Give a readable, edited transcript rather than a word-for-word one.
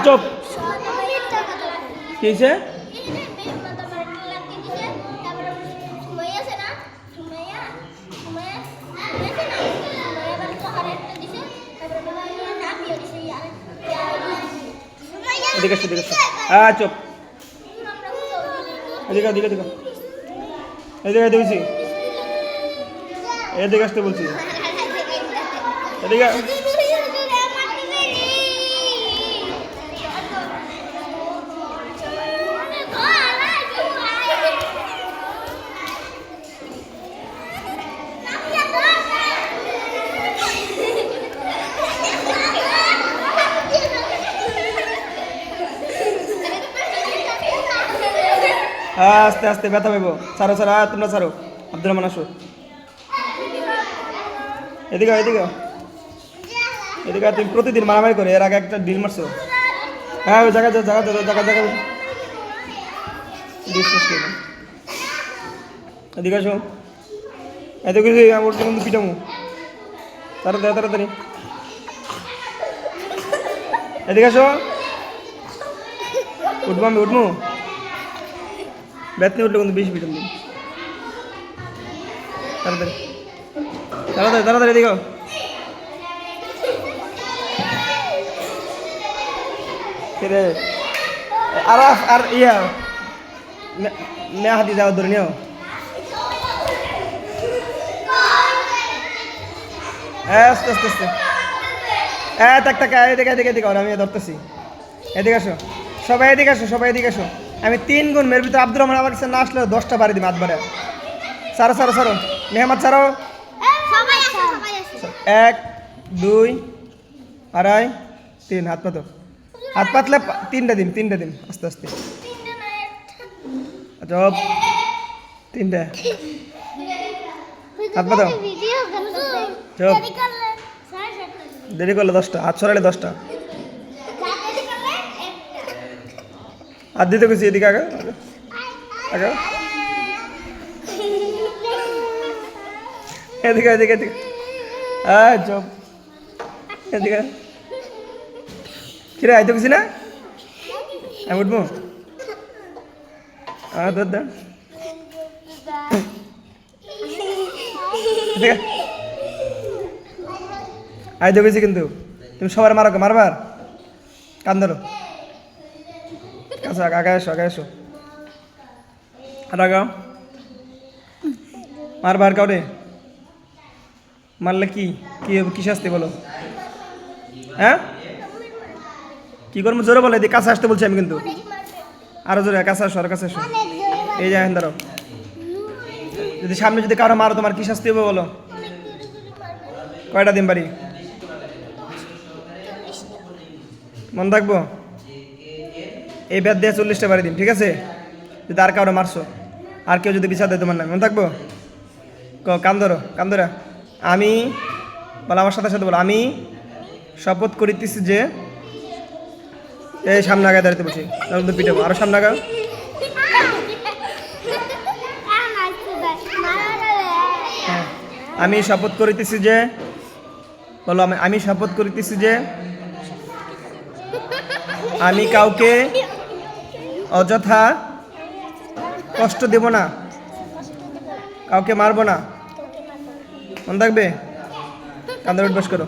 চুপ কিছে এদিকে এদিকে চুপ এদিকে এদিকে এদিকে এদিকে এদিকে এদিকে আসতে বলছি এদিকে আস্তে আস্তে ব্যথা পাবো ছাড়ো ছাড়ো তোমরা ছাড়ো আব্দুর রহমান আসো এদিকে এদিকে এদিকে তুমি প্রতিদিন মারামারি করে এর আগে একটা ডিল মারছো হ্যাঁ ওই জায়গা জায়গা জায়গা জায়গা এদিকে আসো এদিকে আমার কিন্তু পিটামু তাড়াতাড়ি তাড়াতাড়ি এদিকে আসো উঠবো আমি উঠবো বেতনি উঠলে কিন্তু বেশি পিটাম দিন তাড়াতাড়ি তাড়াতাড়ি তাড়াতাড়ি এদিকে রে আর আর ইয়া হাতি যাও ধরে নিও আস্তে আস্তে আস্তে তাক তাক এদিকে এদিকে এদিকে আমি ধরতেছি এদিকে আসো সবাই এদিকে আসো সবাই এদিকে আসো আমি 3 গুণ মেয়ের ভিতরে আব্দুর রহমান আমার কাছে না আসলে 10টা বাড়ি দিই হাত বাড়ে সারো সারো সারো মেহমাদ সারো 1 2 আড়াই 3 হাত পাতো হাত পাতলে 3টা দিন আস্তে আস্তে জব 3টা হাত পাতো জব দেরি করলে 10টা হাত সরালে 10টা হাত দিতে গেছি এদিকে আগে আগে এদিকে এদিকে এদিকে জব এদিকে কিরে আইতে গেছি না আমি উঠবো দাদা আইতে গেছি কিন্তু তুমি সবার মারবার কান ধরো আচ্ছা আগে এসো আর আগাও মারবার কাউরে মারলে কি কি শাস্তি বলো হ্যাঁ কি করবো জোরে বলে এদিকে কাছে আসতে বলছি আমি কিন্তু আরো জোরে কাছে আসো আর কাছে আসো এই যায় ধরো যদি সামনে যদি কারো মারো তোমার কি শাস্তি হবে বলো কয়টা দিন বাড়ি মন থাকবো এই ব্যাট দিয়ে 40টা বাড়ি দিন ঠিক আছে যদি আর কারো মারছো আর কেউ যদি বিচার দেয় তোমার না মনে থাকবো কান ধরো আমি বলো আমার সাথে সাথে বলো আমি শপথ করিতেছি যে এই সামনে আগে দাঁড়াতে বলছি পিটাবো আরো সামনে আগা আমি শপথ করিতেছি যে বলো আমি শপথ করিতেছি যে আমি কাউকে অযথা কষ্ট দেব না কাউকে মারবো না মনে থাকবে কান্দার উঠবাস করো